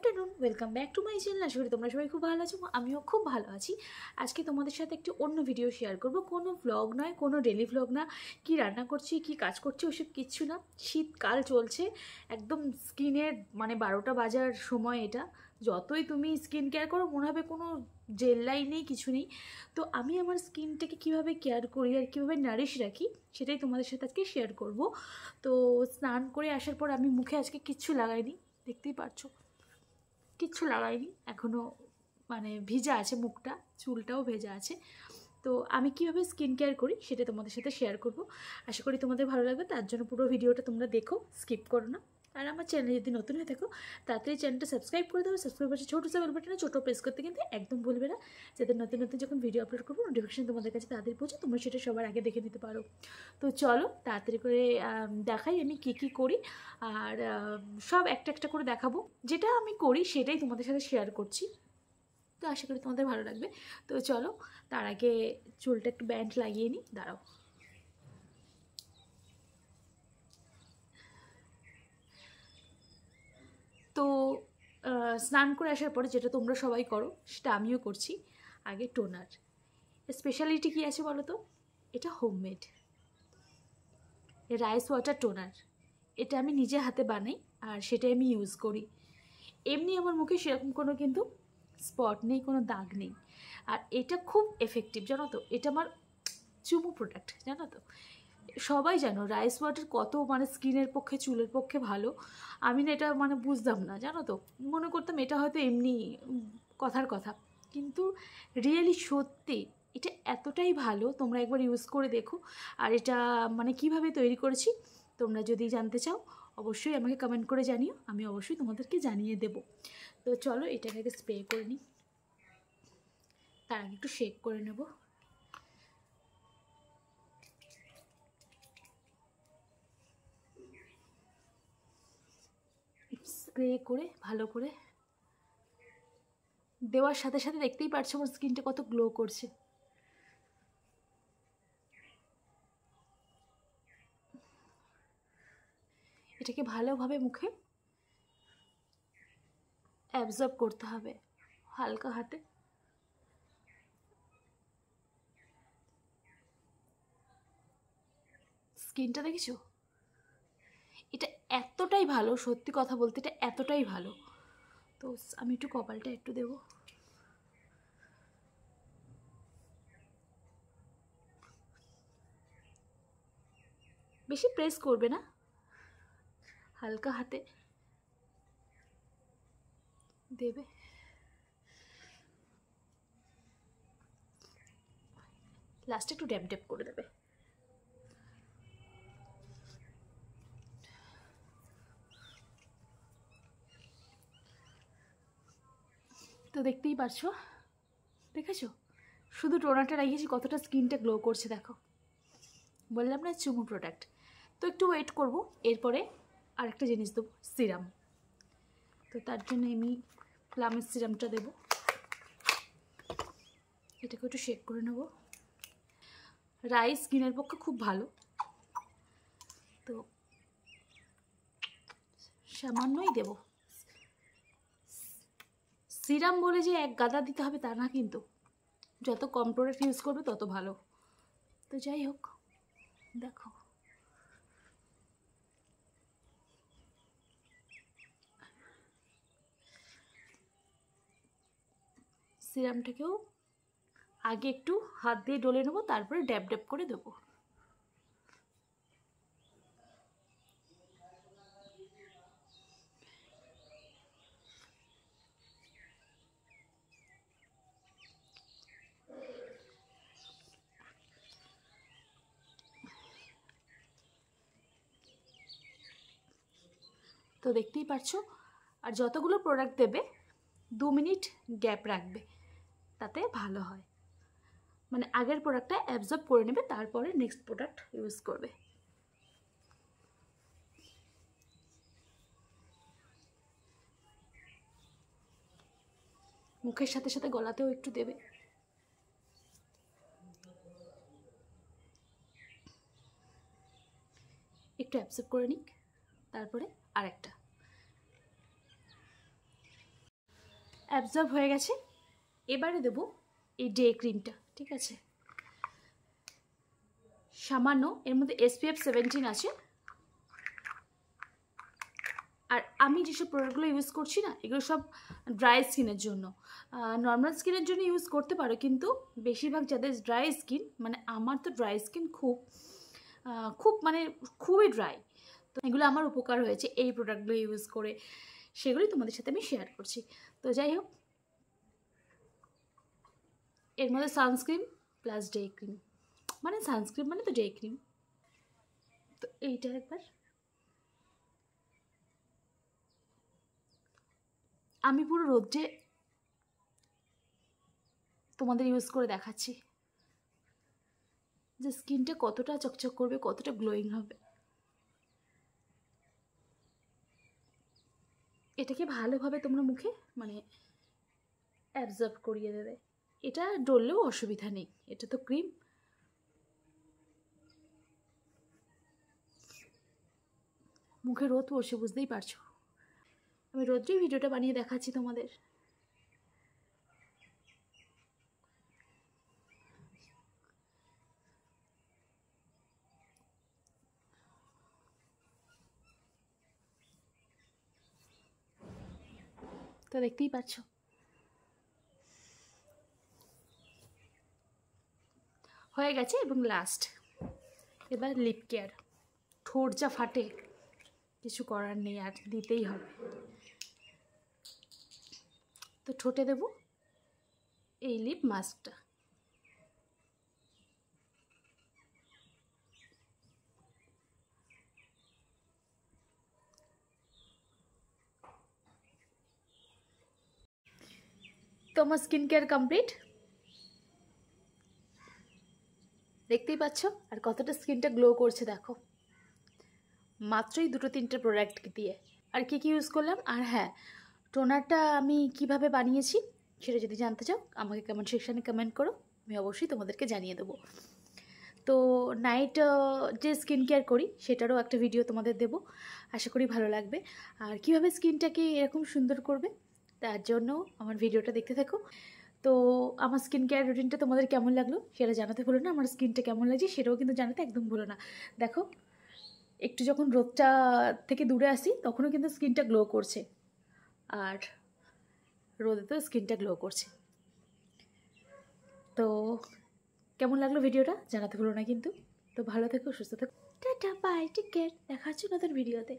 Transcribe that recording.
Afternoon, welcome back to my channel. আশা করি তোমরা সবাই খুব ভালো আছো, আমিও খুব ভালো আছি। আজকে তোমাদের সাথে একটি অন্য ভিডিও শেয়ার করব। কোনো ভ্লগ নয়, কোনো ডেলি ভ্লগ না। কি রান্না করছি, কি কাজ করছি, ওসব কিচ্ছু না। শীতকাল চলছে, একদম স্কিনের মানে 12টা বাজার সময় এটা। যতই তুমি স্কিন কেয়ার করো মনে হবে কোনো জেল্লাই নেই, কিছু নেই। তো আমি আমার স্কিনটাকে কীভাবে কেয়ার করি আর কীভাবে নারিশ রাখি সেটাই তোমাদের সাথে আজকে শেয়ার করব। তো স্নান করে আসার পর আমি মুখে আজকে কিচ্ছু লাগাইনি, দেখতেই পারছো কিচ্ছু লাগাইনি এখনও, মানে ভিজা আছে মুখটা, চুলটাও ভেজা আছে। তো আমি কীভাবে স্কিন কেয়ার করি সেটা তোমাদের সাথে শেয়ার করব। আশা করি তোমাদের ভালো লাগবে, তার জন্য পুরো ভিডিওটা তোমরা দেখো, স্কিপ করো না। আর আমার চ্যানেলে যদি নতুন হয়ে থাকো তাড়াতাড়ি চ্যানেলটা সাবস্ক্রাইব করে দেবো। সাবস্ক্রাইব করছে ছোটো সা বেল বাটনে ছোটো প্রেস করতে কিন্তু একদম ভুলবে না, যাতে নতুন নতুন যখন ভিডিও আপলোড করবো নোটিফিকেশন তোমাদের কাছে তাড়াতাড়ি পৌঁছে, তোমরা সেটা সবার আগে দেখে নিতে পারো। তো চলো তাড়াতাড়ি করে দেখাই আমি কী কী করি, আর সব একটা একটা করে দেখাবো। যেটা আমি করি সেটাই তোমাদের সাথে শেয়ার করছি, তো আশা করি তোমাদের ভালো লাগবে। তো চলো, তার আগে চুলটা একটু ব্যান্ড লাগিয়ে নিই, দাঁড়াও। তো স্নান করে আসার পরে যেটা তোমরা সবাই করো সেটা আমিও করছি। আগে টোনার। স্পেশালিটি কী আছে বলো তো? এটা হোমমেড রাইস ওয়াটার টোনার। এটা আমি নিজে হাতে বানাই আর সেটাই আমি ইউজ করি। এমনি আমার মুখে সেরকম কোনো কিন্তু স্পট নেই, কোনো দাগ নেই। আর এটা খুব এফেক্টিভ, জানো তো? এটা আমার চুমু প্রোডাক্ট, জানো তো? সবাই জানো রাইস ওয়াটার কত মানে স্কিনের পক্ষে, চুলের পক্ষে ভালো। আমি না এটা মানে বুঝতাম না, জানো তো? মনে করতাম এটা হয়তো এমনি কথার কথা, কিন্তু রিয়েলি সত্যি এটা এতটাই ভালো। তোমরা একবার ইউজ করে দেখো। আর এটা মানে কিভাবে তৈরি করেছি তোমরা যদি জানতে চাও অবশ্যই আমাকে কমেন্ট করে জানিও, আমি অবশ্যই তোমাদেরকে জানিয়ে দেব। তো চলো এটাকে আগে স্প্রে করে নিই, তার আগে একটু শেক করে নেব। স্প্রে করে ভালো করে দেওয়ার সাথে সাথে দেখতেই পারছো আমার স্কিনটা কত গ্লো করছে। এটাকে ভালোভাবে মুখে অ্যাবজর্ব করতে হবে হালকা হাতে। স্কিনটা দেখেছো? এটা এতটাই ভালো, সত্যি কথা বলতে এটা এতটাই ভালো। তো আমি একটু কপালটা একটু দেবো। বেশি প্রেস করবে না, হালকা হাতে দেবে। লাস্টে একটু ড্যাপ ড্যাপ করে দেবে। তো দেখতেই পারছো, দেখেছো? শুধু টোনারটা লাগিয়েছি, কতটা স্কিনটা গ্লো করছে দেখো। বললাম না চুমু প্রোডাক্ট। তো একটু ওয়েট করব, এরপরে আরেকটা জিনিস দেবো, সিরাম। তো তার জন্য আমি প্লামের সিরামটা দেবো। এটাকে একটু শেক করে নেব। রাইস স্কিনের পক্ষে খুব ভালো, তো সামান্যই দেব। সিরাম বলে যে এক গাদা দিতে হবে তা না, কিন্তু যত কম প্রোডাক্ট ইউজ করবে তত ভালো। তো যাই হোক, দেখো সিরামটাকেও আগে একটু হাত দিয়ে ডলে নেবো, তারপরে ড্যাব ড্যাব করে দেবো। তো দেখতেই পারছো। আর যতগুলো প্রোডাক্ট দেবে 2 মিনিট গ্যাপ রাখবে, তাতে ভালো হয়। মানে আগের প্রোডাক্টটা অ্যাবজর্ব করে নেবে, তারপরে নেক্সট প্রোডাক্ট ইউজ করবে। মুখের সাথে সাথে গলাতেও একটু দেবে। একটু অ্যাবজর্ব করে নিক, তারপরে আরেকটা। অ্যাবজর্ব হয়ে গেছে। এবারে দেবো এই ডে ক্রিমটা, ঠিক আছে, সামান্য। এর মধ্যে SPF 17 আছে। আর আমি যেসব প্রোডাক্টগুলো ইউজ করছি না, এগুলো সব ড্রাই স্কিনের জন্য। নর্মাল স্কিনের জন্য ইউজ করতে পারো, কিন্তু বেশিরভাগ যাদের ড্রাই স্কিন, মানে আমার তো ড্রাই স্কিন খুব মানে খুবই ড্রাই, তো এগুলো আমার উপকার হয়েছে এই প্রোডাক্টগুলো ইউজ করে, সেগুলোই তোমাদের সাথে আমি শেয়ার করছি। তো যাই হোক, এর মধ্যে সানস্ক্রিন প্লাস ডে ক্রিম, মানে সানস্ক্রিন মানে তো ডে ক্রিম। তো এইটা একবার আমি পুরো রোদে তোমাদের ইউজ করে দেখাচ্ছি যে স্কিনটা কতটা চকচক করবে, কতটা গ্লোয়িং হবে। এটাকে ভালোভাবে তোমরা মুখে মানে অ্যাবজর্ব করিয়ে দেবে। এটা ডললেও অসুবিধা নেই, এটা তো ক্রিম। মুখে রোদ বসে, বুঝতেই পারছো। আমি রোদ্রেই ভিডিওটা বানিয়ে দেখাচ্ছি তোমাদের। তো দেখতেই পাচ্ছ, হয়ে গেছে। এবং লাস্ট এবার লিপ কেয়ার। ঠোঁট যা ফাটে, কিছু করার নেই, আর দিতেই হবে। তো ঠোঁটে দেব এই লিপ মাস্কটা। তো আমার স্কিন কেয়ার কমপ্লিট, দেখতেই পাচ্ছ। আর কতটা স্কিনটা গ্লো করছে দেখো, মাত্রই 2-3টে প্রোডাক্ট দিয়ে। আর কি কি ইউজ করলাম, আর হ্যাঁ, টোনারটা আমি কিভাবে বানিয়েছি সেটা যদি জানতে চাও আমাকে কমেন্ট সেকশানে কমেন্ট করো, আমি অবশ্যই তোমাদেরকে জানিয়ে দেবো। তো নাইট যে স্কিন কেয়ার করি সেটারও একটা ভিডিও তোমাদের দেবো, আশা করি ভালো লাগবে। আর কীভাবে স্কিনটাকে এরকম সুন্দর করবে তার জন্য আমার ভিডিওটা দেখতে থাকো। তো আমার স্কিন কেয়ার রুটিনটা তোমাদের কেমন লাগলো সেটা জানাতে ভুলো না, আমার স্কিনটা কেমন লাগছে সেটাও কিন্তু জানাতে একদম ভুলো না। দেখো, একটু যখন রোদটা থেকে দূরে আসি তখনও কিন্তু স্কিনটা গ্লো করছে, আর রোদে তো স্কিনটা গ্লো করছে। তো কেমন লাগলো ভিডিওটা জানাতে ভুলো না কিন্তু। তো ভালো থেকো, সুস্থ থেকো, টাটা বাই, টেক কেয়ার, দেখা হচ্ছে নতুন ভিডিওতে।